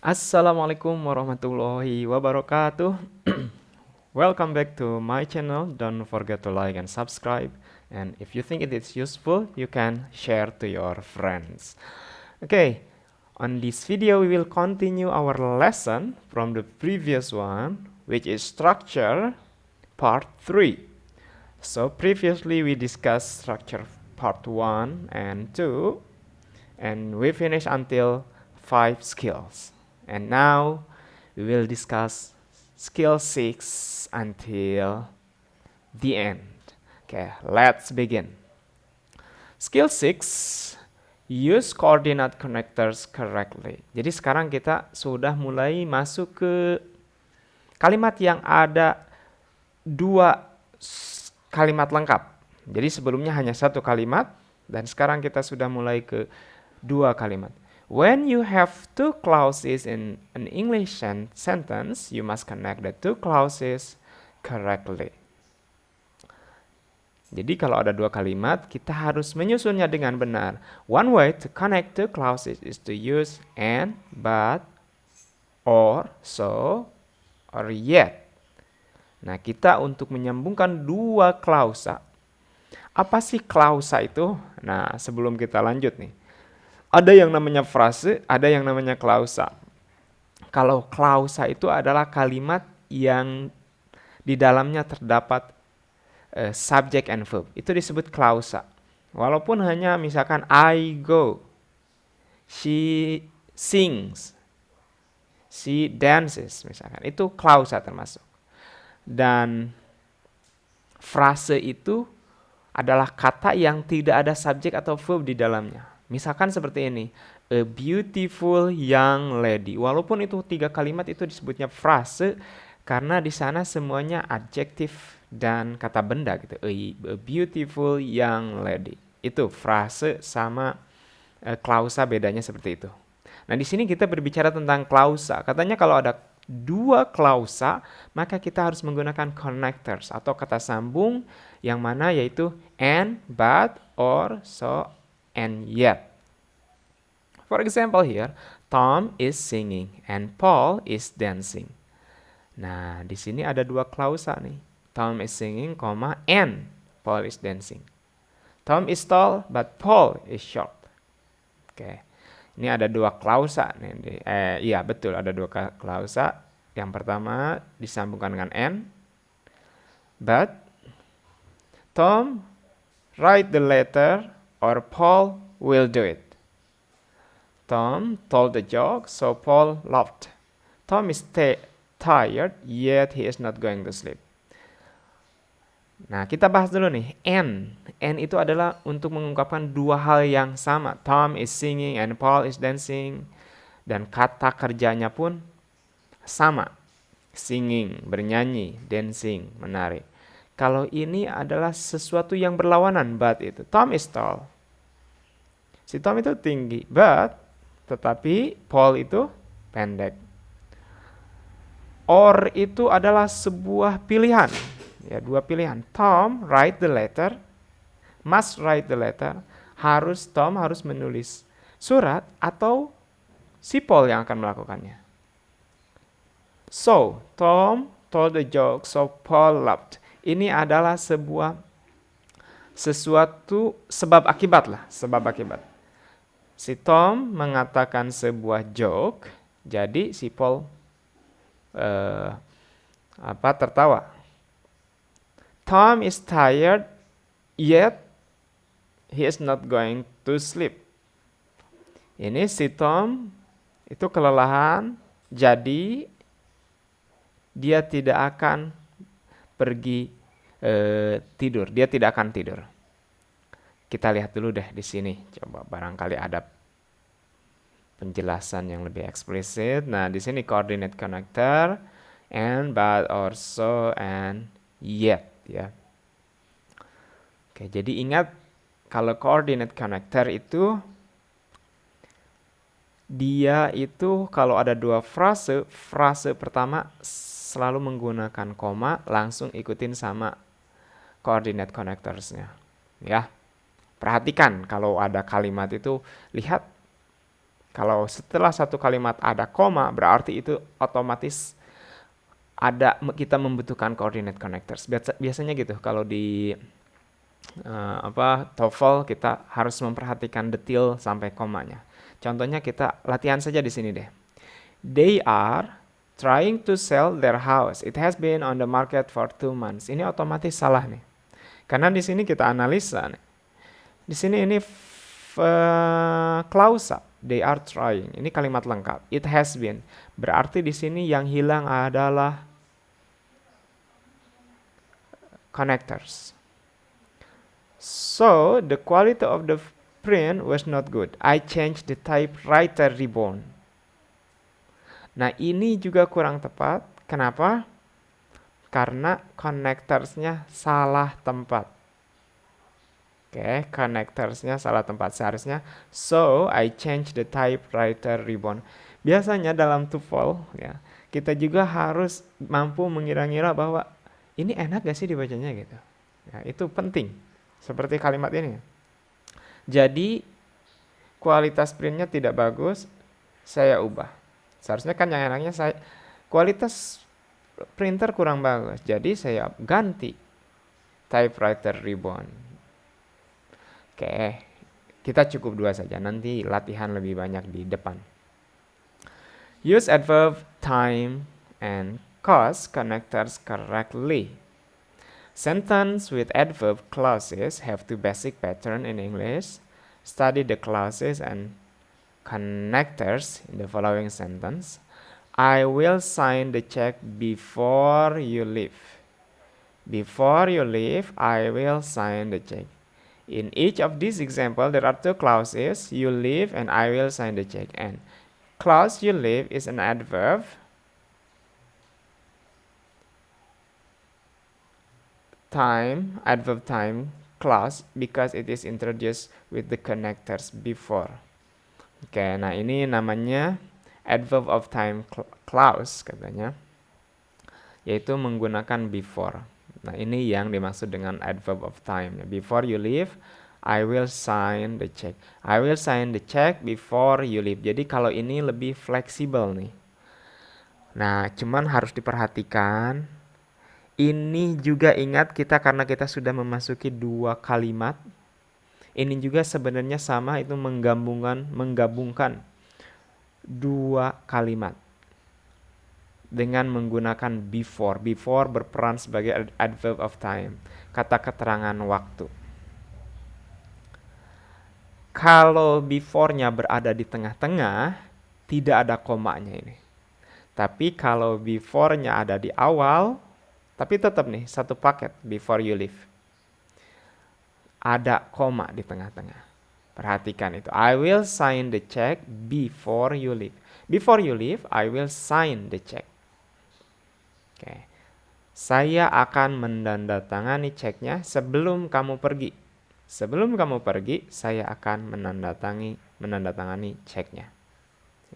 Assalamualaikum warahmatullahi wabarakatuh. Welcome back to my channel. Don't forget to like and subscribe. And if you think it is useful, you can share to your friends. Okay, on this video we will continue our lesson from the previous one, which is structure part 3. So previously we discussed structure part 1 and 2, and we finished until 5 skills. And now we will discuss skill 6 until the end. Okay, let's begin. Skill 6, use coordinate connectors correctly. Jadi sekarang kita sudah mulai masuk ke kalimat yang ada dua kalimat lengkap. Jadi sebelumnya hanya satu kalimat, dan sekarang kita sudah mulai ke dua kalimat. When you have two clauses in an English sentence, you must connect the two clauses correctly. Jadi kalau ada dua kalimat, kita harus menyusunnya dengan benar. One way to connect two clauses is to use and, but, or, so, or yet. Nah, kita untuk menyambungkan dua klausa. Apa sih klausa itu? Nah, sebelum kita lanjut nih. Ada yang namanya frase, ada yang namanya klausa. Kalau klausa itu adalah kalimat yang di dalamnya terdapat subject and verb. Itu disebut klausa. Walaupun hanya misalkan I go, she sings, she dances misalkan. Itu klausa termasuk. Dan frase itu adalah kata yang tidak ada subjek atau verb di dalamnya. Misalkan seperti ini, a beautiful young lady. Walaupun itu 3 kalimat itu disebutnya frase karena di sana semuanya adjektif dan kata benda gitu. A beautiful young lady. Itu frase sama klausa, bedanya seperti itu. Nah, di sini kita berbicara tentang klausa. Katanya kalau ada dua klausa, maka kita harus menggunakan connectors atau kata sambung yang mana yaitu and, but, or, so, and yet. For example here, Tom is singing and Paul is dancing. Nah, di sini ada dua klausa nih. Tom is singing, and Paul is dancing. Tom is tall, but Paul is short. Oke. Ini ada dua klausa nih. Iya betul, ada dua klausa. Yang pertama disambungkan dengan and. But Tom write the letter or Paul will do it. Tom told the joke, so Paul laughed. Tom is tired, yet he is not going to sleep. Nah, kita bahas dulu nih, and. And itu adalah untuk mengungkapkan dua hal yang sama. Tom is singing and Paul is dancing. Dan kata kerjanya pun sama. Singing, bernyanyi, dancing, menari. Kalau ini adalah sesuatu yang berlawanan, but itu. Tom is tall. Si Tom itu tinggi, but tetapi Paul itu pendek. Or itu adalah sebuah pilihan. Ya, dua pilihan. Tom write the letter, must write the letter. Tom harus menulis surat atau si Paul yang akan melakukannya. So, Tom told the joke, so Paul laughed. Ini adalah sesuatu sebab akibat lah, sebab akibat. Si Tom mengatakan sebuah joke, jadi si Paul tertawa. Tom is tired, yet he is not going to sleep. Ini si Tom itu kelelahan, jadi dia tidak akan pergi tidur. Dia tidak akan tidur. Kita lihat dulu deh di sini. Coba barangkali ada penjelasan yang lebih eksplisit. Nah, di sini coordinate connector and, but, or, so, and yet. Ya. Oke, jadi ingat kalau coordinate connector itu dia itu kalau ada dua frase pertama selalu menggunakan koma, langsung ikutin sama coordinate connectorsnya. Ya. Perhatikan kalau ada kalimat itu, lihat Kalau setelah satu kalimat ada koma, berarti itu otomatis kita membutuhkan coordinate connectors. Biasanya gitu kalau di TOEFL kita harus memperhatikan detail sampai komanya. Contohnya kita latihan saja di sini deh. They are trying to sell their house. It has been on the market for 2 months. Ini otomatis salah nih. Karena di sini kita analisa nih. Di sini ini klausa. They are trying. Ini kalimat lengkap. It has been. Berarti di sini yang hilang adalah connectors. So, the quality of the print was not good. I changed the typewriter ribbon. Nah, ini juga kurang tepat. Kenapa? Karena connectorsnya salah tempat. Oke, connectorsnya salah tempat. Seharusnya, so I changed the typewriter ribbon. Biasanya dalam TOEFL, ya, kita juga harus mampu mengira-ngira bahwa ini enak gak sih dibacanya gitu. Ya, itu penting. Seperti kalimat ini. Jadi, kualitas printnya tidak bagus, saya ubah. Seharusnya kan yang enaknya kualitas printer kurang bagus. Jadi saya ganti typewriter ribbon. Oke, kita cukup 2 saja. Nanti latihan lebih banyak di depan. Use adverb time and cause connectors correctly. Sentence with adverb clauses have 2 basic patterns in English. Study the clauses and connectors in the following sentence. I will sign the check before you leave. Before you leave, I will sign the check. In each of these examples, there are 2 clauses, you leave and I will sign the check. And clause you leave is an adverb. Adverb time clause because it is introduced with the connectors before. Oke, nah ini namanya adverb of time clause katanya, yaitu menggunakan before. Nah ini yang dimaksud dengan adverb of time. Before you leave, I will sign the check. I will sign the check before you leave. Jadi kalau ini lebih fleksibel nih. Nah cuman harus diperhatikan. Ini juga ingat kita karena kita sudah memasuki 2 kalimat. Ini juga sebenarnya sama, itu menggabungkan 2 kalimat dengan menggunakan before. Before berperan sebagai adverb of time, kata keterangan waktu. Kalau before-nya berada di tengah-tengah, tidak ada komanya ini. Tapi kalau before-nya ada di awal, tapi tetap nih satu paket before you leave. Ada koma di tengah-tengah. Perhatikan itu. I will sign the check before you leave. Before you leave, I will sign the check. Oke. Saya akan menandatangani ceknya sebelum kamu pergi. Sebelum kamu pergi, saya akan menandatangani ceknya.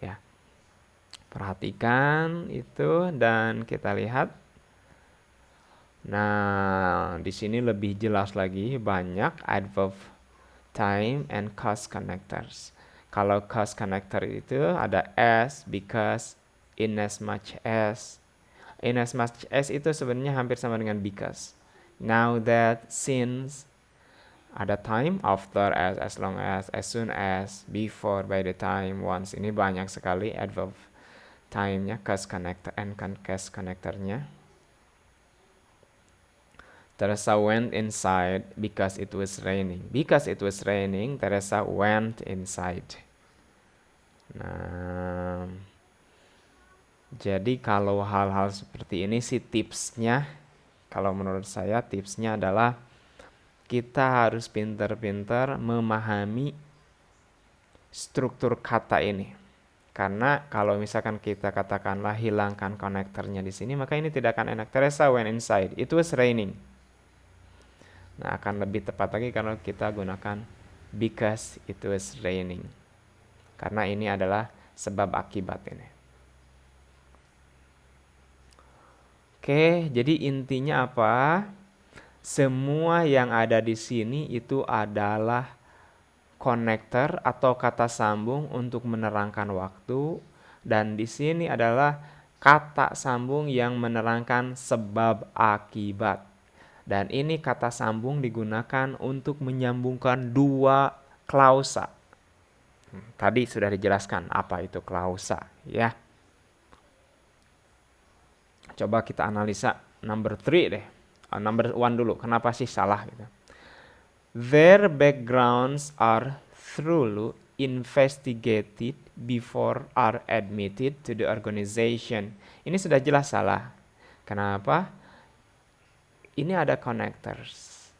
Ya. Perhatikan itu dan kita lihat. Nah, di sini lebih jelas lagi, banyak adverb time and cause connectors. Kalau cause connector itu ada as, because, in as much as. In as much as itu sebenarnya hampir sama dengan because. Now that, since, ada time, after, as long as soon as, before, by the time, once. Ini banyak sekali adverb time-nya, cause connector and cause connector-nya. Teresa went inside because it was raining. Because it was raining, Teresa went inside. Nah, jadi kalau hal-hal seperti ini sih tipsnya, kalau menurut saya tipsnya adalah kita harus pintar-pintar memahami struktur kata ini. Karena kalau misalkan kita katakanlah hilangkan konektornya di sini, maka ini tidak akan enak. Teresa went inside. It was raining. Nah, akan lebih tepat lagi kalau kita gunakan because it was raining. Karena ini adalah sebab akibat ini. Oke, jadi intinya apa? Semua yang ada di sini itu adalah connector atau kata sambung untuk menerangkan waktu, dan di sini adalah kata sambung yang menerangkan sebab akibat. Dan ini kata sambung digunakan untuk menyambungkan dua klausa. Tadi sudah dijelaskan apa itu klausa, ya. Coba kita analisa number 3 deh. Number 1 dulu. Kenapa sih salah gitu? Their backgrounds are thoroughly investigated before are admitted to the organization. Ini sudah jelas salah. Kenapa? Ini ada connectors.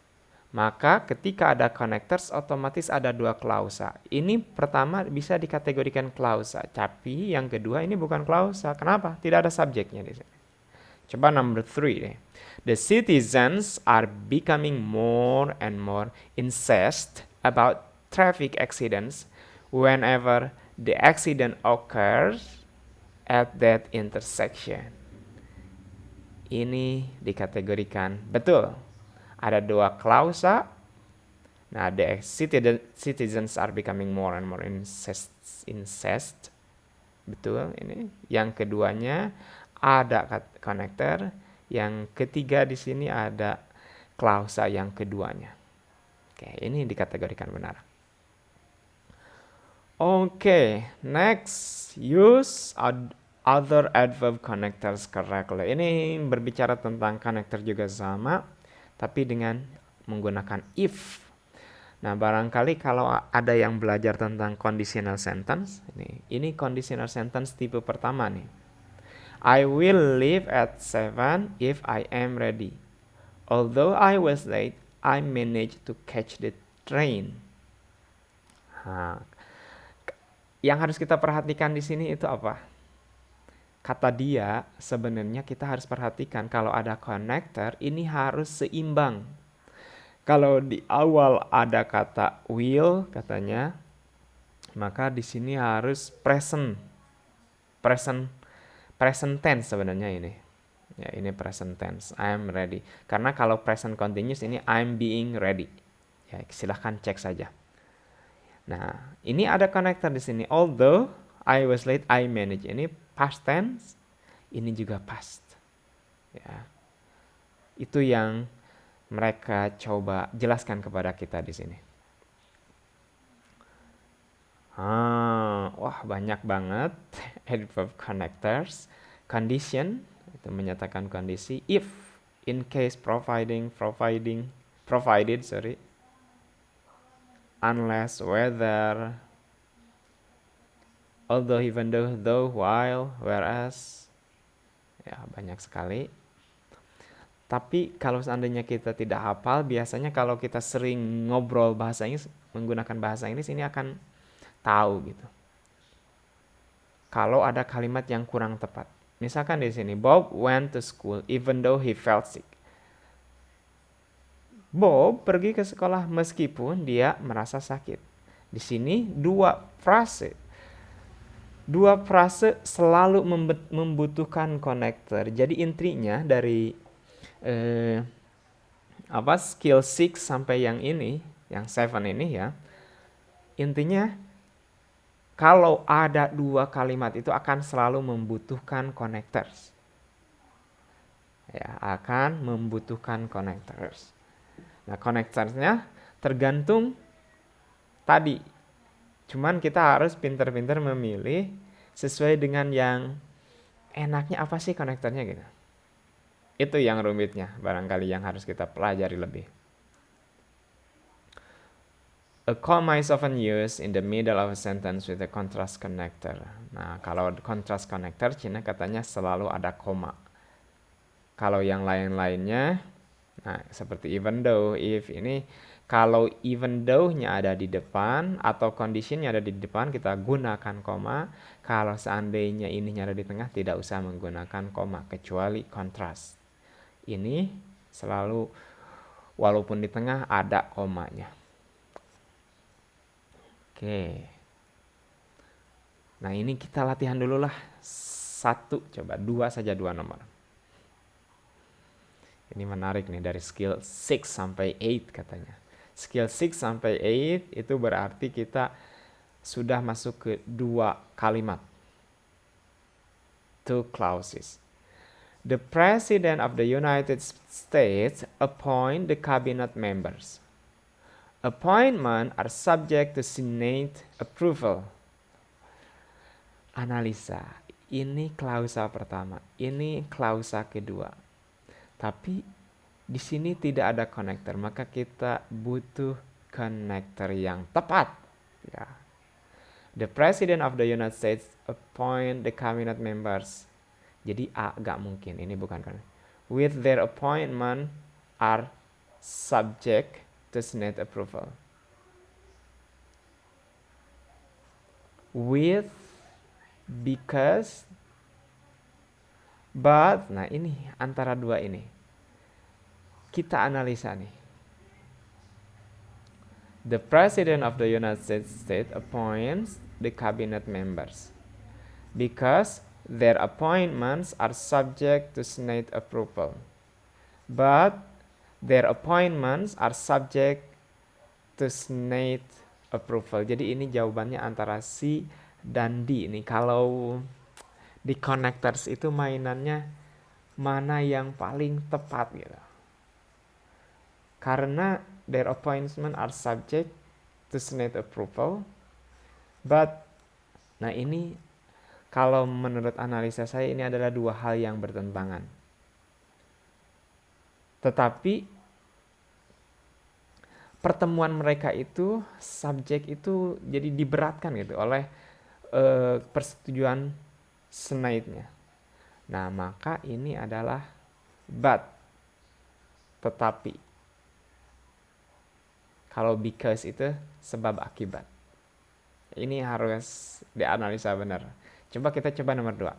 Maka ketika ada connectors otomatis ada dua klausa. Ini pertama bisa dikategorikan klausa, tapi yang kedua ini bukan klausa. Kenapa? Tidak ada subjeknya di sini. Coba number 3 deh. The citizens are becoming more and more incensed about traffic accidents whenever the accident occurs at that intersection. Ini dikategorikan betul. Ada dua klausa. Nah, the citizens are becoming more and more incensed. Betul ini. Yang keduanya ada connector, yang ketiga di sini ada klausa yang keduanya. Oke, ini dikategorikan benar. Oke, next, use other adverb connectors correctly. Ini berbicara tentang connector juga sama, tapi dengan menggunakan if. Nah, barangkali kalau ada yang belajar tentang conditional sentence, ini conditional sentence tipe pertama nih. I will leave at 7 if I am ready. Although I was late, I managed to catch the train. Yang harus kita perhatikan di sini itu apa? Kata dia sebenarnya kita harus perhatikan kalau ada connector ini harus seimbang. Kalau di awal ada kata will katanya, maka di sini harus present tense sebenarnya ini. Ya, ini present tense. I am ready. Karena kalau present continuous ini I'm being ready. Ya, silahkan cek saja. Nah, ini ada connector di sini. Although I was late, I managed. Ini past tense. Ini juga past. Ya. Itu yang mereka coba jelaskan kepada kita di sini. Wah, banyak banget adverb connectors. Condition itu menyatakan kondisi. If, in case, provided, unless, whether, although, even though, while, whereas. Ya, banyak sekali. Tapi kalau seandainya kita tidak hafal, biasanya kalau kita sering ngobrol bahasa Inggris, menggunakan bahasa Inggris, ini akan tahu gitu. Kalau ada kalimat yang kurang tepat. Misalkan di sini, Bob went to school even though he felt sick. Bob pergi ke sekolah meskipun dia merasa sakit. Di sini dua frase selalu membutuhkan connector. Jadi intinya dari skill 6 sampai yang ini, yang 7 ini ya. Intinya kalau ada dua kalimat itu akan selalu membutuhkan connectors. Ya, akan membutuhkan connectors. Nah, connectorsnya tergantung tadi. Cuman kita harus pintar-pintar memilih sesuai dengan yang enaknya apa sih konektornya gitu. Itu yang rumitnya, barangkali yang harus kita pelajari lebih. A comma is often used in the middle of a sentence with a contrast connector. Nah, kalau contrast connector, Cina katanya selalu ada koma. Kalau yang lain-lainnya, nah seperti even though, if ini, kalau even though-nya ada di depan atau condition-nya ada di depan, kita gunakan koma. Kalau seandainya ininya ada di tengah, tidak usah menggunakan koma, kecuali contrast. Ini selalu, walaupun di tengah, ada komanya. Oke. Nah, ini kita latihan dulu lah. 1, coba 2 saja 2 nomor. Ini menarik nih dari skill 6 sampai 8 katanya. Skill 6 sampai 8 itu berarti kita sudah masuk ke 2 kalimat. 2 clauses. The President of the United States appoint the cabinet members. Appointment are subject to Senate approval. Analisa. Ini klausa pertama, ini klausa kedua. Tapi di sini tidak ada connector, maka kita butuh connector yang tepat. Ya. The President of the United States appoint the cabinet members. Jadi A gak mungkin, ini bukan kan. With their appointment are subject to Senate approval. With, because, but. Nah ini antara dua ini kita analisa nih. The President of the United States appoints the cabinet members because their appointments are subject to Senate approval. But their appointments are subject to Senate approval. Jadi ini jawabannya antara C dan D nih. Kalau di connectors itu mainannya mana yang paling tepat gitu. Karena their appointments are subject to Senate approval. But, nah ini kalau menurut analisa saya ini adalah dua hal yang bertentangan. Tetapi pertemuan mereka itu, subjek itu jadi diberatkan gitu oleh persetujuan Senate-nya. Nah maka ini adalah but, tetapi. Kalau because itu sebab akibat. Ini harus dianalisa benar. Coba kita coba nomor 2.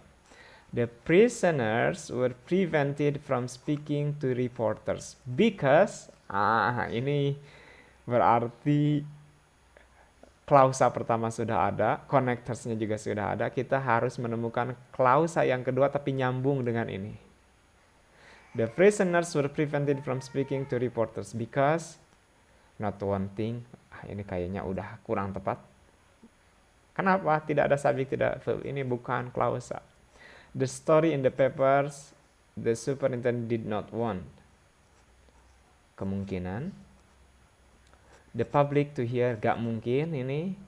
The prisoners were prevented from speaking to reporters because ini berarti klausa pertama sudah ada, connectorsnya juga sudah ada. Kita harus menemukan klausa yang kedua tapi nyambung dengan ini. The prisoners were prevented from speaking to reporters because not one thing. Ini kayaknya udah kurang tepat. Kenapa? Tidak ada subjek, tidak verb. Ini bukan klausa. The story in the papers, the superintendent did not want. Kemungkinan. The public to hear, gak mungkin ini.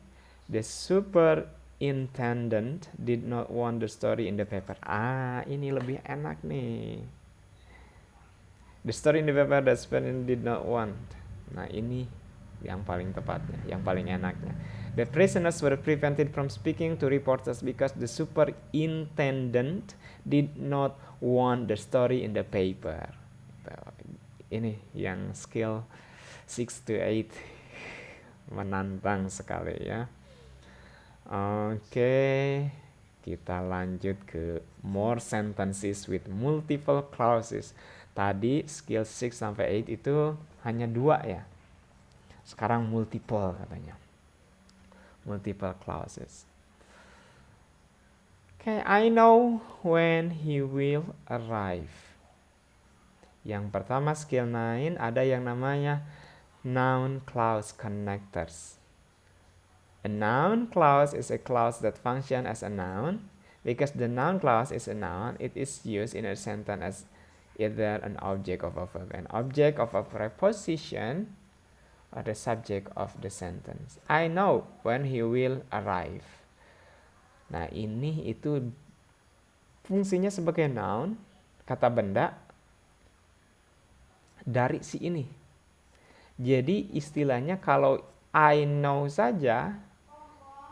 The superintendent did not want the story in the paper. Ini lebih enak nih. The story in the paper, the superintendent did not want. Nah ini yang paling tepatnya, yang paling enaknya. The prisoners were prevented from speaking to reporters because the superintendent did not want the story in the paper. Ini yang skill 6 to 8 menantang sekali ya. Oke, kita lanjut ke more sentences with multiple clauses. Tadi skill 6 sampai 8 itu hanya 2 ya. Sekarang multiple katanya. Multiple clauses. Okay, I know when he will arrive. Yang pertama skill 9 ada yang namanya noun clause connectors. A noun clause is a clause that functions as a noun. Because the noun clause is a noun, it is used in a sentence as either an object of a verb, an object of a preposition, or the subject of the sentence. I know when he will arrive. Nah ini itu fungsinya sebagai noun, kata benda, dari si ini. Jadi istilahnya kalau I know saja,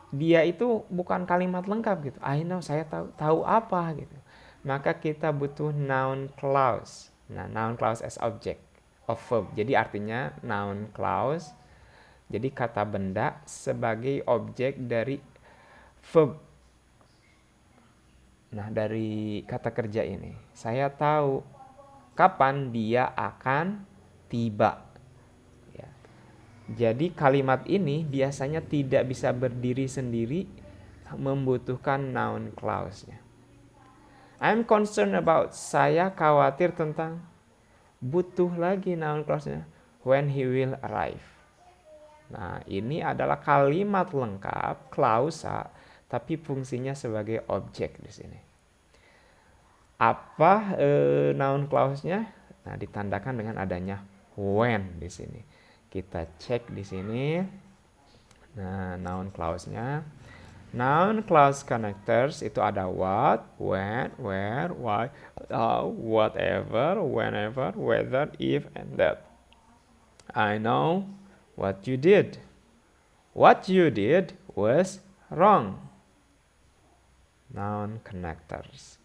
dia itu bukan kalimat lengkap gitu. I know, saya tahu apa gitu. Maka kita butuh noun clause. Nah, noun clause as object of verb. Jadi artinya noun clause. Jadi kata benda sebagai objek dari verb. Nah, dari kata kerja ini, saya tahu kapan dia akan tiba. Ya. Jadi kalimat ini biasanya tidak bisa berdiri sendiri, membutuhkan noun clause-nya. I'm concerned about, saya khawatir tentang, butuh lagi noun clause-nya, when he will arrive. Nah, ini adalah kalimat lengkap, klausa, tapi fungsinya sebagai objek di sini. Apa noun clause-nya? Nah, ditandakan dengan adanya when di sini. Kita cek di sini. Nah, noun clause-nya. Noun clause connectors itu ada what, when, where, why, how, whatever, whenever, whether, if, and that. I know what you did. What you did was wrong. Noun connectors.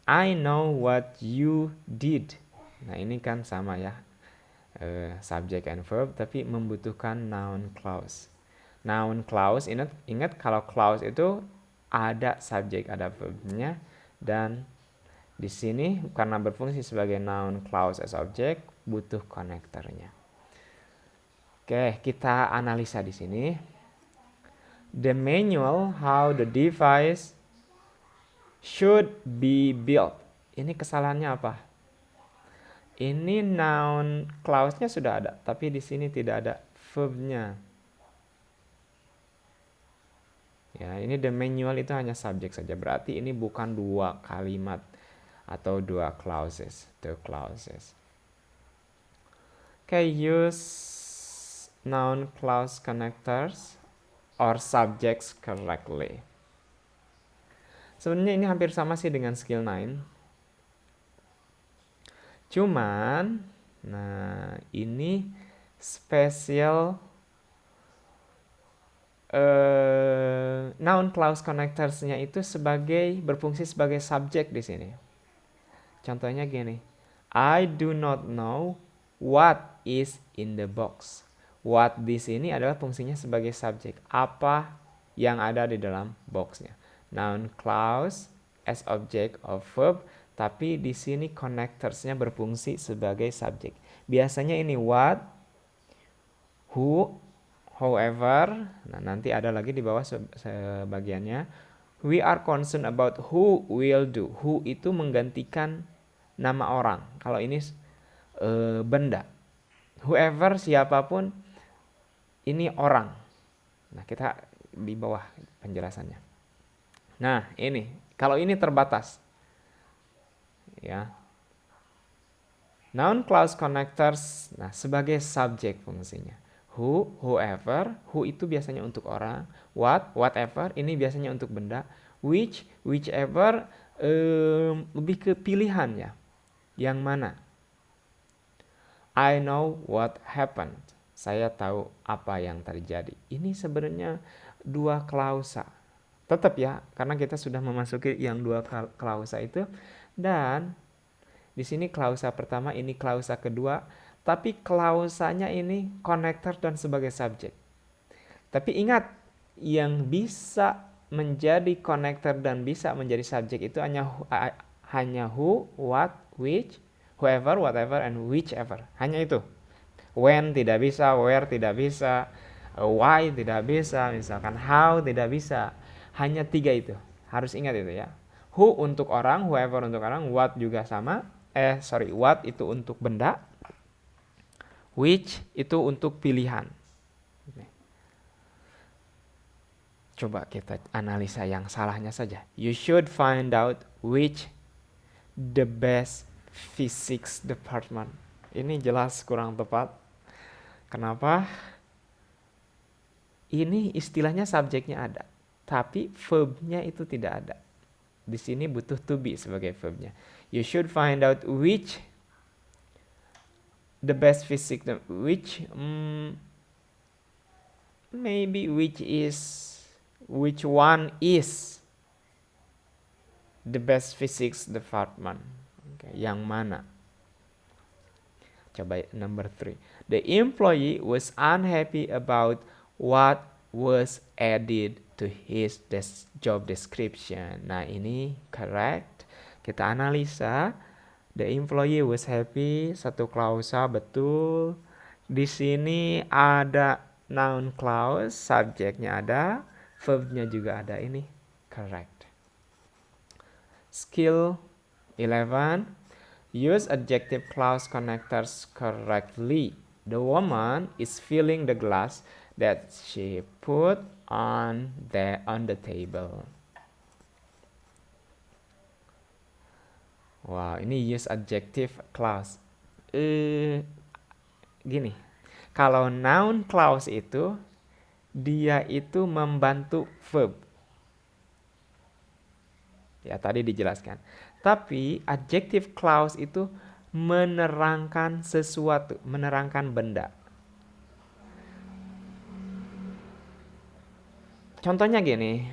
I know what you did. Nah, ini kan sama ya. Subject and verb, tapi membutuhkan noun clause. Noun clause, ingat kalau clause itu ada subject, ada verbnya, dan di sini karena berfungsi sebagai noun clause as object, butuh konektornya. Oke, kita analisa di sini. The manual how the device should be built. Ini kesalahannya apa? Ini noun clause-nya sudah ada, tapi di sini tidak ada verb-nya. Ya, ini the manual itu hanya subjek saja. Berarti ini bukan dua kalimat atau dua clauses, the clauses. Okay, use noun clause connectors or subjects correctly. Sebenarnya ini hampir sama sih dengan skill 9. Cuman, nah ini spesial noun clause connectors-nya itu berfungsi sebagai subjek di sini. Contohnya gini, I do not know what is in the box. What di sini adalah fungsinya sebagai subjek. Apa yang ada di dalam boxnya. Noun clause as object of verb, tapi di sini connectors-nya berfungsi sebagai subjek. Biasanya ini what, who, however. Nah, nanti ada lagi di bawah sebagiannya. We are concerned about who will do. Who itu menggantikan nama orang. Kalau ini benda. Whoever, siapapun, ini orang. Nah, kita di bawah penjelasannya. Nah, ini. Kalau ini terbatas. Ya. Noun clause connectors, nah sebagai subjek fungsinya. Who, whoever, who itu biasanya untuk orang. What, whatever, ini biasanya untuk benda. Which, whichever, lebih ke pilihan ya. Yang mana? I know what happened. Saya tahu apa yang terjadi. Ini sebenarnya dua klausa. Tetap ya, karena kita sudah memasuki yang dua klausa itu. Dan di sini klausa pertama, ini klausa kedua, tapi klausanya ini connector dan sebagai subjek. Tapi ingat, yang bisa menjadi connector dan bisa menjadi subjek itu hanya who, what, which, whoever, whatever, and whichever. Hanya itu. When tidak bisa, where tidak bisa, why tidak bisa, misalkan how tidak bisa. Hanya tiga itu. Harus ingat itu ya. Who untuk orang, whoever untuk orang, what juga sama. What itu untuk benda. Which itu untuk pilihan. Coba kita analisa yang salahnya saja. You should find out which the best physics department. Ini jelas kurang tepat. Kenapa? Ini istilahnya subjeknya ada, tapi verbnya itu tidak ada. Di sini butuh to be sebagai verbnya. You should find out which the best physics, which maybe which one is the best physics department. Okay, yang mana? Coba number 3. The employee was unhappy about what was added to his job description. Nah, ini correct. Kita analisa. The employee was happy, satu klausa betul. Di sini ada noun clause, subjeknya ada, verbnya juga ada. Ini correct. Skill 11. Use adjective clause connectors correctly. The woman is filling the glass that she put on the table. Wow, ini use adjective clause. Gini, kalau noun clause itu dia itu membantu verb. Ya, tadi dijelaskan. Tapi adjective clause itu menerangkan sesuatu, menerangkan benda. Contohnya gini,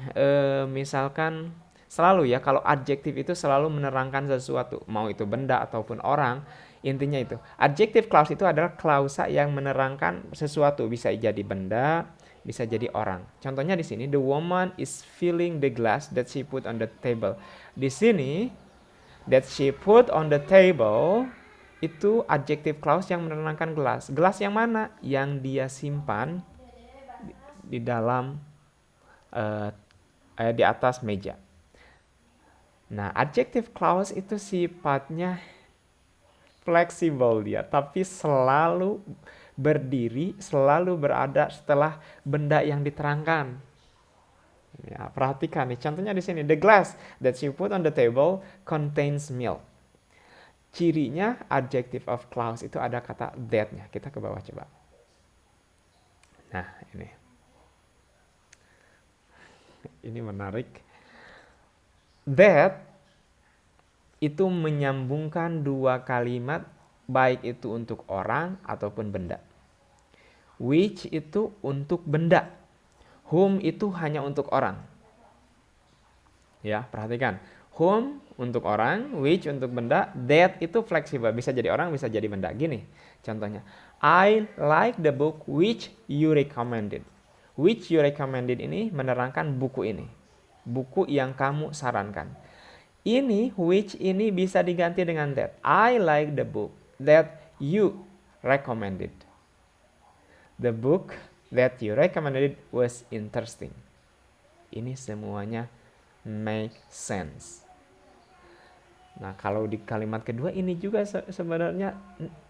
misalkan selalu ya kalau adjektif itu selalu menerangkan sesuatu, mau itu benda ataupun orang, intinya itu. Adjective clause itu adalah klausa yang menerangkan sesuatu, bisa jadi benda, bisa jadi orang. Contohnya di sini, the woman is filling the glass that she put on the table. Di sini, that she put on the table itu adjective clause yang menerangkan gelas. Gelas yang mana? Yang dia simpan di dalam di atas meja. Nah, adjective clause itu sifatnya fleksibel dia, tapi selalu berdiri, selalu berada setelah benda yang diterangkan. Ya, perhatikan nih, contohnya di sini, the glass that she put on the table contains milk. Cirinya adjective of clause itu ada kata that-nya. Kita ke bawah coba. Nah, ini menarik. That itu menyambungkan dua kalimat, baik itu untuk orang ataupun benda. Which itu untuk benda. Whom itu hanya untuk orang. Ya, perhatikan. Whom untuk orang, which untuk benda, that itu fleksibel. Bisa jadi orang, bisa jadi benda. Gini contohnya. I like the book which you recommended. Which you recommended ini menerangkan buku ini. Buku yang kamu sarankan. Ini, which ini bisa diganti dengan that. I like the book that you recommended. The book that you recommended was interesting. Ini semuanya make sense. Nah, kalau di kalimat kedua ini juga sebenarnya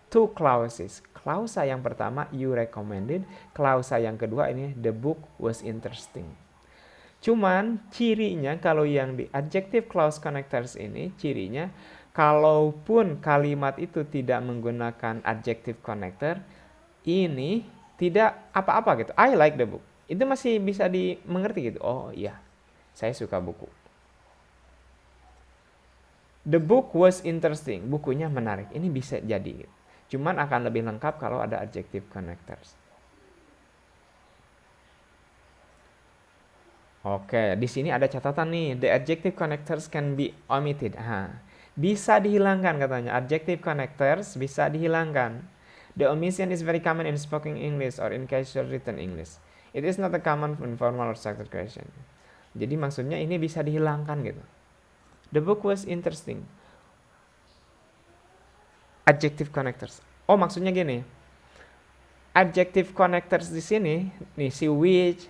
two clauses. Klausa yang pertama you recommended, klausa yang kedua ini the book was interesting. Cuman cirinya kalau yang di adjective clause connectors ini cirinya kalaupun kalimat itu tidak menggunakan adjective connector ini tidak apa-apa gitu. I like the book. Itu masih bisa dimengerti gitu. Oh iya, saya suka buku. The book was interesting. Bukunya menarik. Ini bisa jadi. Cuman akan lebih lengkap kalau ada adjective connectors. Oke, di sini ada catatan nih. The adjective connectors can be omitted. Bisa dihilangkan katanya. Adjective connectors bisa dihilangkan. The omission is very common in spoken English or in casual written English. It is not a common in formal or structured question. Jadi maksudnya ini bisa dihilangkan gitu. The book was interesting. Adjective connectors. Oh, maksudnya gini. Adjective connectors di sini, nih si which,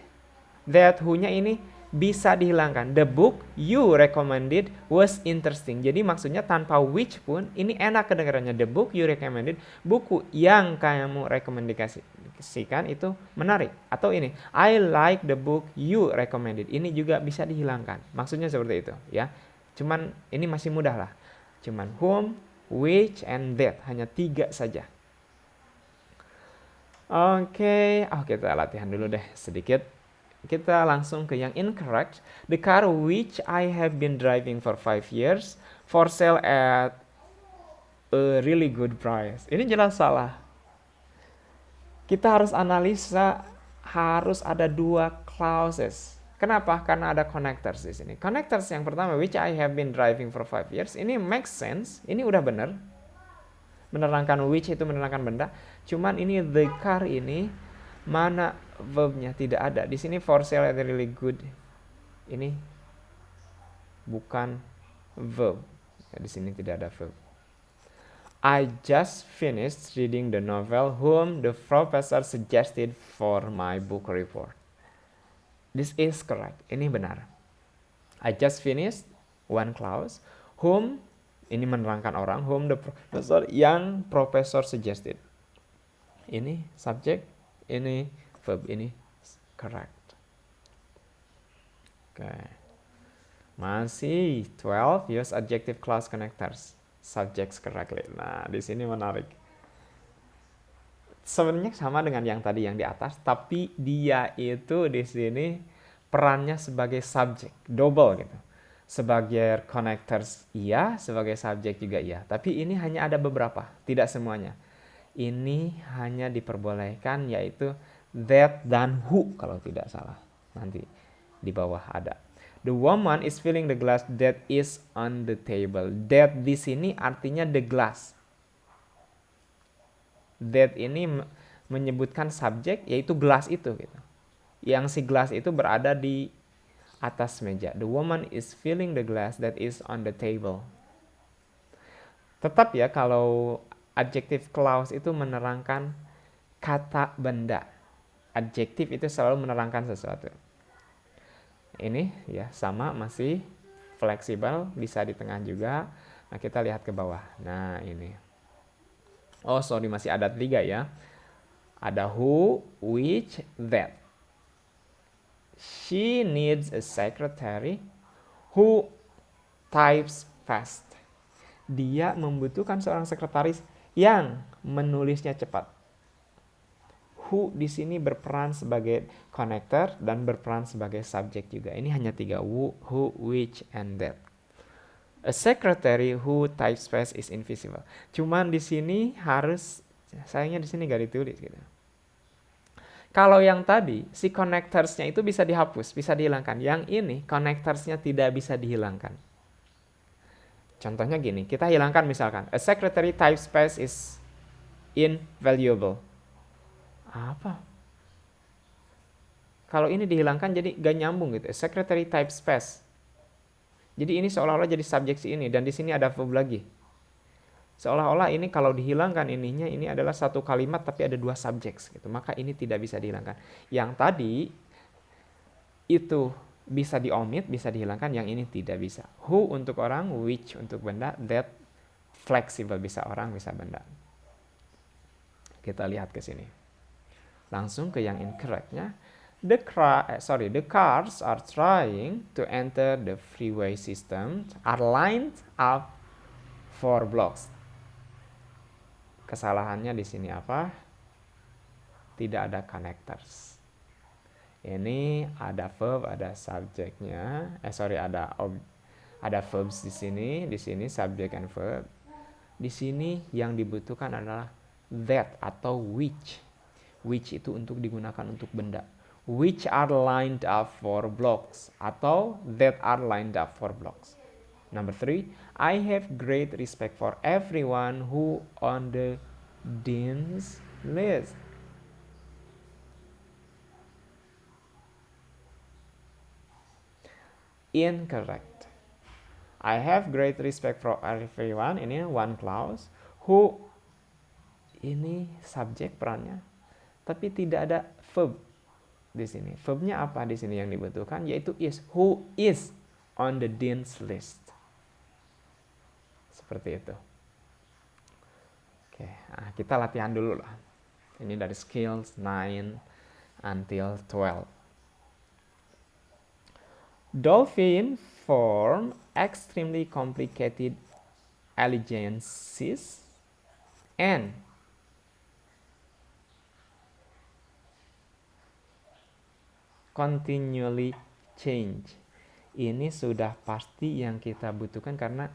that, who-nya ini bisa dihilangkan. The book you recommended was interesting. Jadi maksudnya tanpa which pun ini enak kedengarannya. The book you recommended, buku yang kamu rekomendasikan itu menarik. Atau ini, I like the book you recommended. Ini juga bisa dihilangkan. Maksudnya seperti itu, ya. Cuman ini masih mudah lah. Cuman whom, which, and that. Hanya 3 saja. Oke, kita latihan dulu deh sedikit. Kita langsung ke yang incorrect. The car which I have been driving for 5 years for sale at a really good price. Ini jelas salah. Kita harus analisa, harus ada 2 clauses. Kenapa? Karena ada connectors di sini. Connectors yang pertama, which I have been driving for 5 years, ini makes sense. Ini udah bener. Menerangkan which itu menerangkan benda. Cuman ini the car ini mana verbnya tidak ada. Di sini for sale at really good. Ini bukan verb. Ya, di sini tidak ada verb. I just finished reading the novel whom the professor suggested for my book report. This is correct. Ini benar. I just finished, one clause. Whom Ini menerangkan orang whom the professor, yang profesor suggested. Ini subject, ini verb, ini correct. Oke. Masih 12 use adjective clause connectors subjects correctly. Nah, di sini menarik. Sebenarnya sama dengan yang tadi yang di atas, tapi dia itu di sini perannya sebagai subjek, double gitu. Sebagai connectors iya, sebagai subjek juga iya. Tapi ini hanya ada beberapa, tidak semuanya. Ini hanya diperbolehkan yaitu that dan who kalau tidak salah. Nanti di bawah ada. The woman is filling the glass that is on the table. That di sini artinya the glass. That ini menyebutkan subjek yaitu gelas itu gitu. Yang si gelas itu berada di atas meja. The woman is filling the glass that is on the table. Tetap ya kalau adjective clause itu menerangkan kata benda. Adjektif itu selalu menerangkan sesuatu. Ini ya sama, masih fleksibel, bisa di tengah juga. Nah, kita lihat ke bawah. Nah, ini. Oh, sorry, masih ada 3 ya. Ada who, which, that. She needs a secretary who types fast. Dia membutuhkan seorang sekretaris yang menulisnya cepat. Who di sini berperan sebagai connector dan berperan sebagai subjek juga. Ini hanya 3, who, which, and that. A secretary who types fast is invisible. Cuman di sini harus, sayangnya di sini gak ditulis gitu. Kalau yang tadi, si connectorsnya itu bisa dihapus, bisa dihilangkan. Yang ini, connectorsnya tidak bisa dihilangkan. Contohnya gini, kita hilangkan misalkan, a secretary type space is invaluable. Apa? Kalau ini dihilangkan jadi gak nyambung gitu. A secretary type space. Jadi ini seolah-olah jadi subjek si ini, dan di sini ada verb lagi. Seolah-olah ini kalau dihilangkan ininya, ini adalah satu kalimat tapi ada 2 subjek gitu. Maka ini tidak bisa dihilangkan. Yang tadi itu bisa diomit, bisa dihilangkan, yang ini tidak bisa. Who untuk orang, which untuk benda, that flexible, bisa orang, bisa benda. Kita lihat ke sini. Langsung ke yang incorrectnya. The cars are trying to enter the freeway system are lined up 4 blocks. Kesalahannya di sini apa? Tidak ada connectors. Ini ada verb, ada subjeknya. Ada verbs di sini subject and verb. Di sini yang dibutuhkan adalah that atau which. Which itu untuk digunakan untuk benda. Which are lined up for blocks atau that are lined up for blocks. Number 3, I have great respect for everyone who on the dean's list. Incorrect. I have great respect for everyone, ini one clause. Who, ini subjek perannya, tapi tidak ada verb di sini. Verbnya apa di sini yang dibutuhkan? Yaitu is. Who is on the dean's list. Seperti itu. Oke, nah kita latihan dulu lah. Ini dari skills 9 until 12. Dolphin form extremely complicated alliances and continually change. Ini sudah pasti yang kita butuhkan karena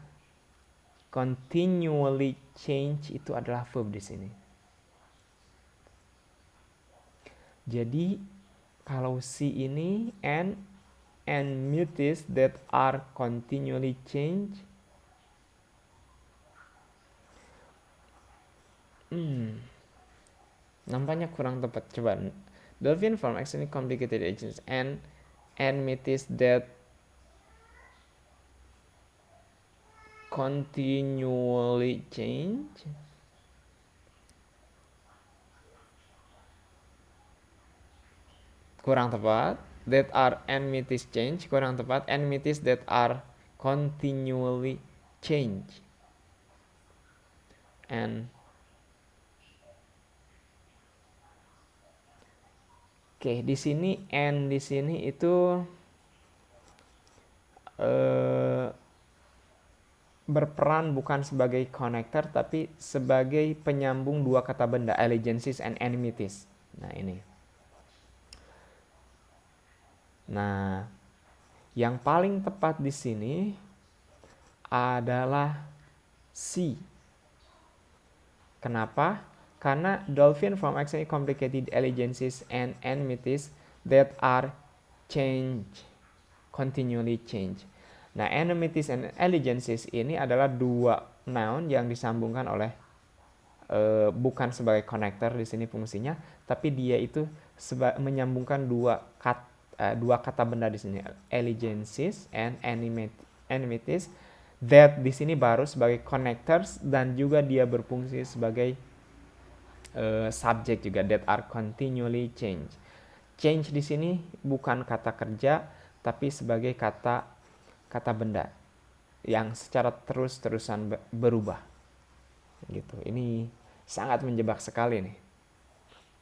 continually change itu adalah verb di sini. Jadi kalau si ini and muties that are continually change, nampaknya kurang tepat. Coba dolphin form extremely complicated agents and muties that continually change. Kurang tepat. That are enmities change, kurang tepat. Enmities that are continually change. and. Oke, di sini and di sini itu berperan bukan sebagai connector tapi sebagai penyambung dua kata benda, allegiances and enmities. Nah, ini. Nah, yang paling tepat di sini adalah C. Kenapa? Karena dolphin form actually complicated allegiances and enmities that are continually change. Nah, enmities and allegiances ini adalah dua noun yang disambungkan oleh bukan sebagai connector di sini fungsinya, tapi dia itu menyambungkan dua kata benda di sini, allegiances and enmities, that di sini baru sebagai connectors dan juga dia berfungsi sebagai subject juga, that are continually change. Change di sini bukan kata kerja tapi sebagai kata benda yang secara terus-terusan berubah. Gitu. Ini sangat menjebak sekali nih.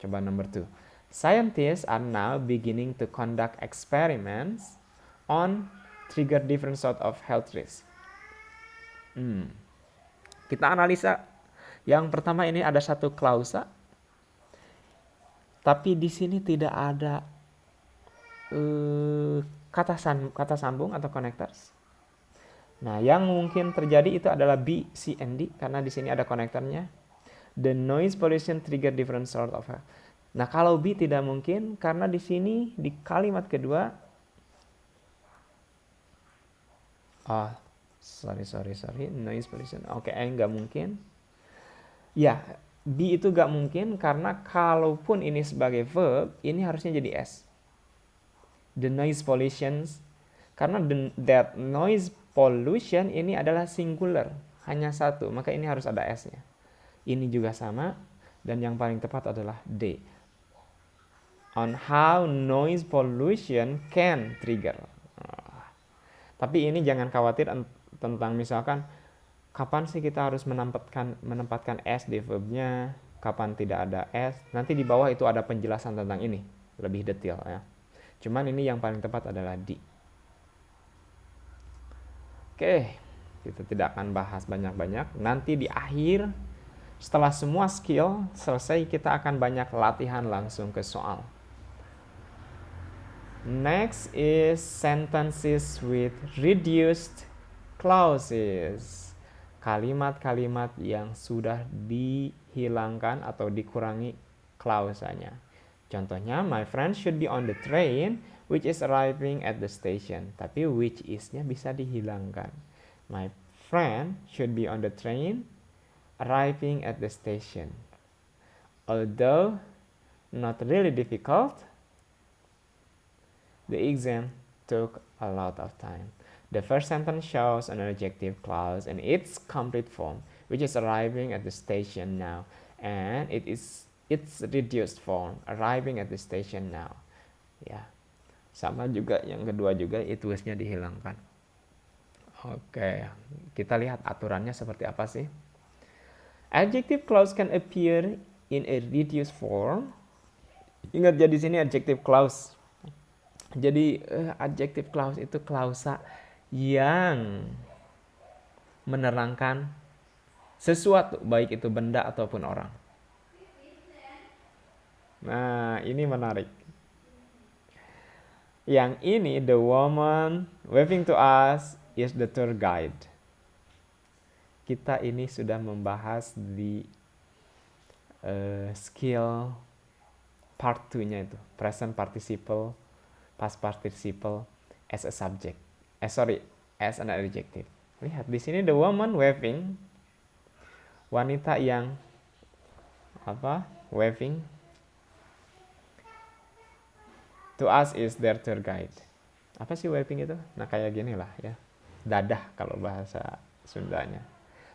Coba number 2. Scientists are now beginning to conduct experiments on trigger different sort of health risk. Kita analisa. Yang pertama ini ada satu klausa, tapi di sini tidak ada kata sambung atau connectors. Nah, yang mungkin terjadi itu adalah B, C, and D karena di sini ada konektornya. The noise pollution trigger different sort of. Nah, kalau B tidak mungkin karena di sini di kalimat kedua sorry, noise pollution. Oke, nggak mungkin. Ya, B itu nggak mungkin karena kalaupun ini sebagai verb, ini harusnya jadi S. The noise pollution, karena that noise pollution ini adalah singular, hanya satu, maka ini harus ada S-nya. Ini juga sama, dan yang paling tepat adalah D. On how noise pollution can trigger. Tapi ini jangan khawatir tentang misalkan kapan sih kita harus menempatkan S di verbnya, kapan tidak ada S. Nanti di bawah itu ada penjelasan tentang ini, lebih detail ya. Cuman ini yang paling tepat adalah D. Oke, kita tidak akan bahas banyak-banyak. Nanti di akhir, setelah semua skill selesai, kita akan banyak latihan langsung ke soal. Next is sentences with reduced clauses. Kalimat-kalimat yang sudah dihilangkan atau dikurangi klausanya. Contohnya, my friend should be on the train which is arriving at the station. Tapi which is-nya bisa dihilangkan. My friend should be on the train arriving at the station. Although not really difficult, the exam took a lot of time. The first sentence shows an adjective clause in its complete form, which is arriving at the station now, and its reduced form, arriving at the station now. Ya, sama juga yang kedua juga, it was-nya dihilangkan. Oke, kita lihat aturannya seperti apa sih. Adjective clause can appear in a reduced form. Ingat ya, di sini adjective clause. Jadi adjective clause itu klausa yang menerangkan sesuatu, baik itu benda ataupun orang. Nah, ini menarik. Yang ini, the woman waving to us is the tour guide. Kita ini sudah membahas di skill part 2-nya itu, present participle, past participle as a subject. As an adjective. Lihat di sini the woman waving, wanita yang waving to us is their tour guide. Apa sih waving itu? Nah, kayak gini lah ya. Dadah kalau bahasa Sundanya.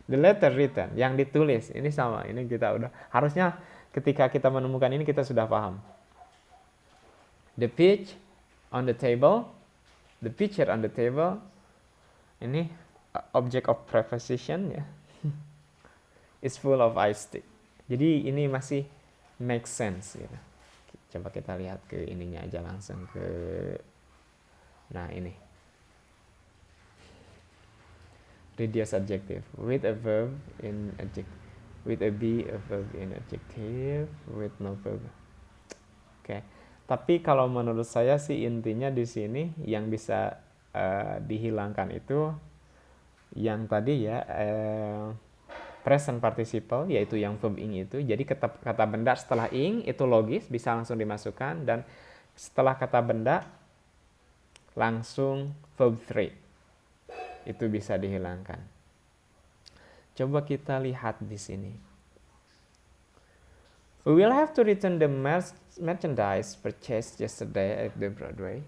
The letter written, yang ditulis, ini sama. Ini kita udah, harusnya ketika kita menemukan ini kita sudah paham. The picture on the table, ini object of preposition ya. is full of ice tea. Jadi ini masih make sense gitu. Coba kita lihat ke ininya aja langsung ke, nah ini. Reduce adjective with a verb in adjective, with a be a verb in adjective, with no verb. Oke. Tapi kalau menurut saya sih intinya di sini yang bisa dihilangkan itu yang tadi ya, present participle, yaitu yang verb ing itu. Jadi kata benda setelah ing itu logis, bisa langsung dimasukkan, dan setelah kata benda langsung verb 3 itu bisa dihilangkan. Coba kita lihat di sini. We will have to return the merchandise purchased yesterday at the Broadway.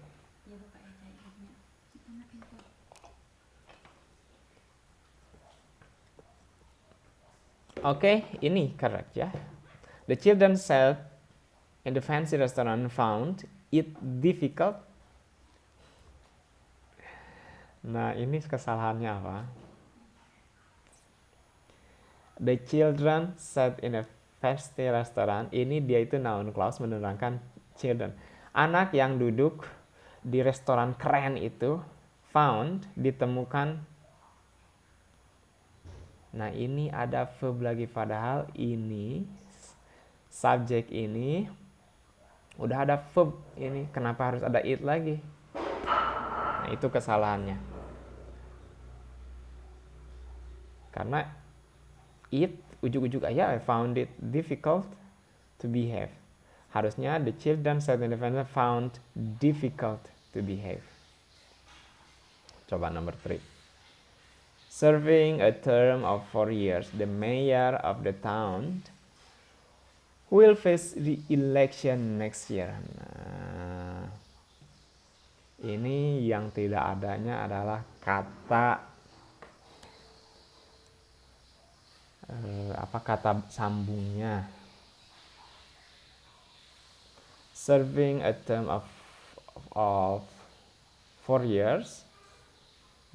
Oke, ini correct ya. The children sat in the fancy restaurant found it difficult. Nah, ini kesalahannya apa? The children sat in a fancy restaurant. Ini dia itu noun clause menerangkan children. Anak yang duduk di restoran keren itu found, ditemukan. Nah, ini ada verb lagi, padahal ini subjek ini udah ada verb ini. Kenapa harus ada it lagi? Nah, itu kesalahannya. Karena it ujuk-ujuk aja found it difficult to behave. Harusnya the children said in the family found difficult to behave. Coba number 3. Serving a term of 4 years, the mayor of the town will face re-election next year. Nah, ini yang tidak adanya adalah kata kata sambungnya. Serving a term of 4 years,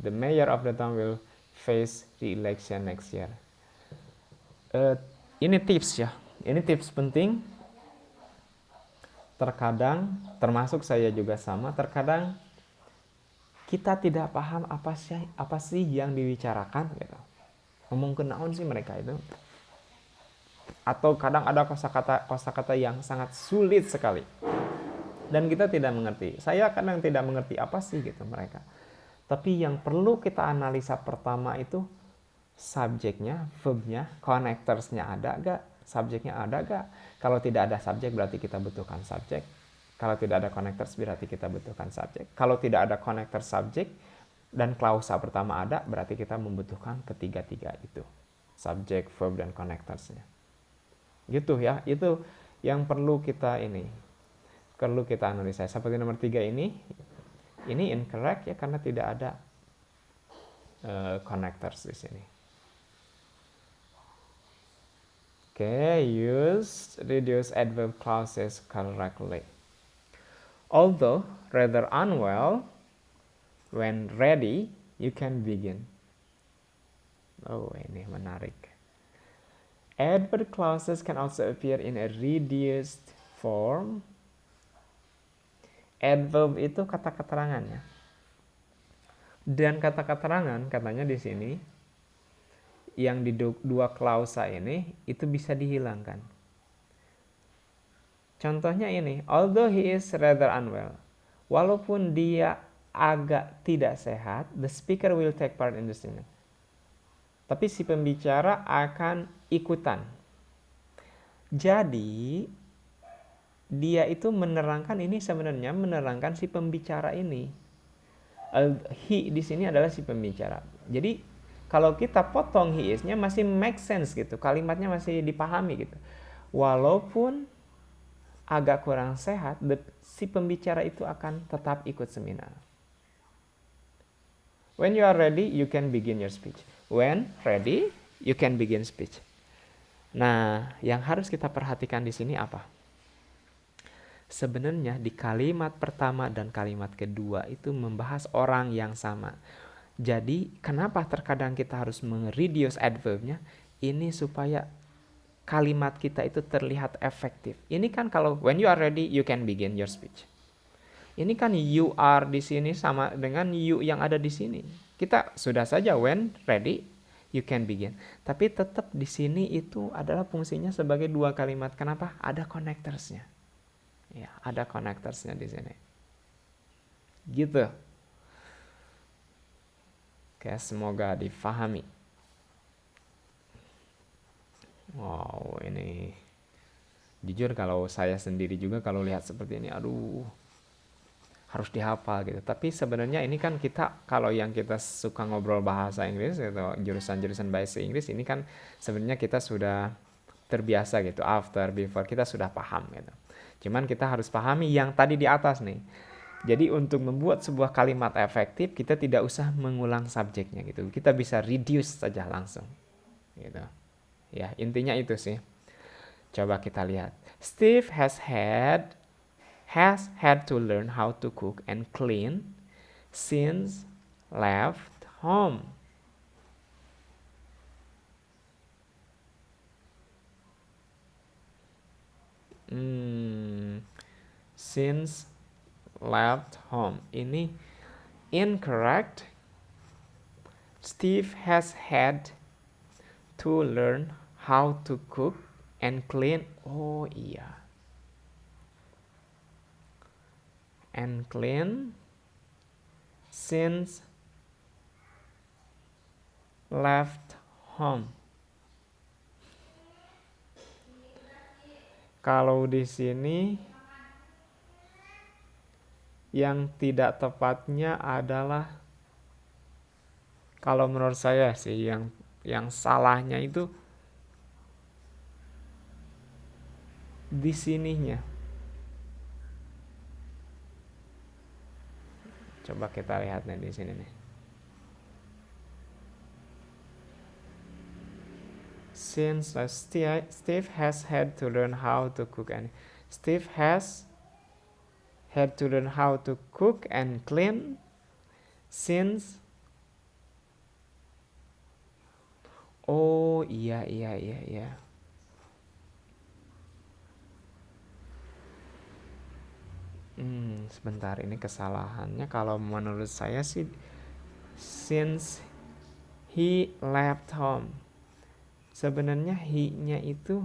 the mayor of the town will face the election next year. Ini tips ya, ini tips penting. Terkadang, termasuk saya juga sama, terkadang kita tidak paham apa sih yang dibicarakan gitu. Ngomong ke naon sih mereka itu. Atau kadang ada kosakata yang sangat sulit sekali dan kita tidak mengerti. Saya kadang tidak mengerti apa sih gitu mereka. Tapi yang perlu kita analisa pertama itu subjeknya, verbnya, connectorsnya ada gak? Subjeknya ada gak? Kalau tidak ada subjek berarti kita butuhkan subjek. Kalau tidak ada connectors berarti kita butuhkan subjek. Kalau tidak ada connector subjek dan klausa pertama ada, berarti kita membutuhkan ketiga-tiga itu. Subjek, verb, dan connectorsnya. Gitu ya, itu yang perlu kita analisa. Seperti nomor 3 ini incorrect ya, karena tidak ada connectors di sini. Use reduce adverb clauses correctly. Although rather unwell, when ready, you can begin. Oh, ini menarik. Adverb clauses can also appear in a reduced form. Adverb itu kata keterangannya. Dan kata keterangan katanya di sini yang di dua klausa ini itu bisa dihilangkan. Contohnya ini, although he is rather unwell. Walaupun dia agak tidak sehat, the speaker will take part in the seminar. Tapi si pembicara akan ikutan. Jadi dia itu menerangkan ini, sebenarnya menerangkan si pembicara ini. He di sini adalah si pembicara. Jadi kalau kita potong he is-nya masih make sense gitu. Kalimatnya masih dipahami gitu. Walaupun agak kurang sehat, si pembicara itu akan tetap ikut seminar. When you are ready, you can begin your speech. When ready, you can begin speech. Nah, yang harus kita perhatikan di sini apa? Sebenarnya di kalimat pertama dan kalimat kedua itu membahas orang yang sama. Jadi, kenapa terkadang kita harus mereduce adverbnya? Ini supaya kalimat kita itu terlihat efektif. Ini kan kalau when you are ready, you can begin your speech. Ini kan you are di sini sama dengan you yang ada di sini. Kita sudah saja when ready, you can begin. Tapi tetap di sini itu adalah fungsinya sebagai dua kalimat. Kenapa? Ada connectorsnya. Ya, ada connectorsnya di sini. Gitu. Oke, semoga difahami. Wow, ini jujur kalau saya sendiri juga kalau lihat seperti ini, aduh, harus dihafal gitu. Tapi sebenarnya ini kan kita kalau yang kita suka ngobrol bahasa Inggris atau jurusan-jurusan bahasa Inggris ini kan sebenarnya kita sudah terbiasa gitu. After, before kita sudah paham gitu. Cuman kita harus pahami yang tadi di atas nih. Jadi untuk membuat sebuah kalimat efektif kita tidak usah mengulang subjeknya gitu. Kita bisa reduce saja langsung. Gitu. Ya, intinya itu sih. Coba kita lihat. Steve has had to learn how to cook and clean since left home. Since left home. Ini incorrect. Steve has had to learn how to cook and clean. Oh iya. And clean since left home. Kalau di sini yang tidak tepatnya adalah, kalau menurut saya sih yang salahnya itu di sininya. Coba kita lihat nih di sini nih. Since Steve has had to learn how to cook and Steve has had to learn how to cook and clean since. Oh iya. Sebentar, ini kesalahannya kalau menurut saya sih since he left home. Sebenarnya he-nya itu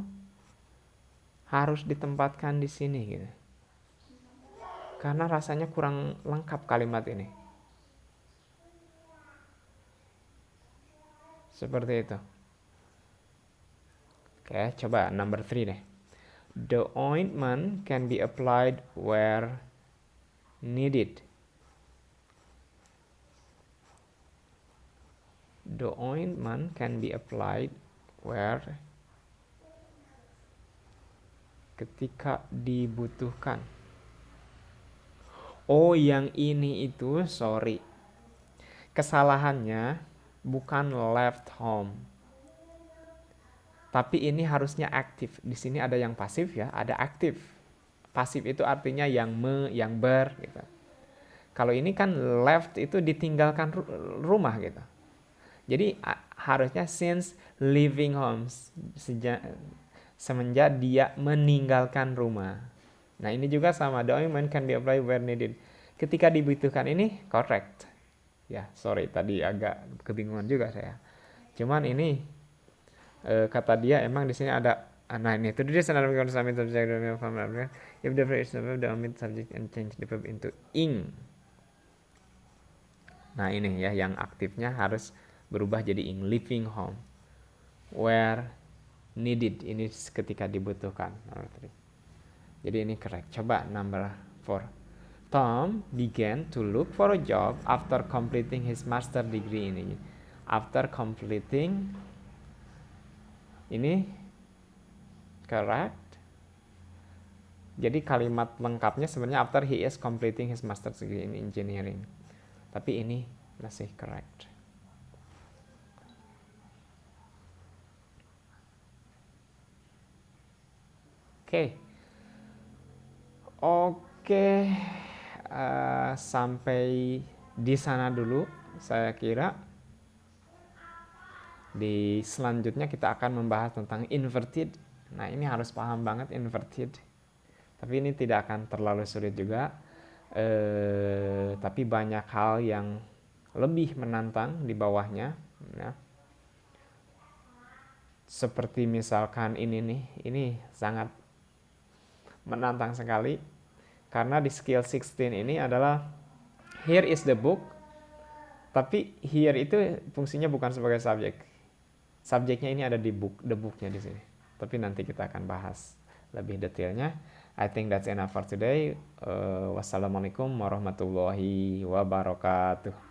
harus ditempatkan di sini gitu. Karena rasanya kurang lengkap kalimat ini. Seperti itu. Oke, coba number 3 deh. The ointment can be applied where needed. The ointment can be applied where, ketika dibutuhkan. Oh, yang ini itu sorry. Kesalahannya bukan left home. Tapi ini harusnya aktif. Di sini ada yang pasif ya, ada aktif. Pasif itu artinya yang ber gitu. Kalau ini kan left itu ditinggalkan rumah gitu. Jadi harusnya since leaving home, semenjak dia meninggalkan rumah. Nah ini juga sama, the ointment can be applied where needed. Ketika dibutuhkan, ini correct. Ya sorry tadi agak kebingungan juga saya. Cuman ini kata dia emang di sini ada. Nah ini to do this another subject if the verb is the omit subject and change the verb into ing. Nah ini ya yang aktifnya harus berubah jadi ing, leaving home where needed, ini ketika dibutuhkan. Jadi ini correct. Coba number 4. Tom began to look for a job after completing his master degree ini. After completing, ini correct. Jadi kalimat lengkapnya sebenarnya after he is completing his master degree in engineering. Tapi ini masih correct. Oke, sampai di sana dulu saya kira. Di selanjutnya kita akan membahas tentang inverted. Nah, ini harus paham banget inverted. Tapi ini tidak akan terlalu sulit juga. Tapi banyak hal yang lebih menantang di bawahnya. Ya. Seperti misalkan ini nih, ini sangat menantang sekali. Karena di skill 16 ini adalah here is the book. Tapi here itu fungsinya bukan sebagai subjek. Subjeknya ini ada di book, the booknya di sini. Tapi nanti kita akan bahas lebih detailnya. I think that's enough for today. Wassalamualaikum warahmatullahi wabarakatuh.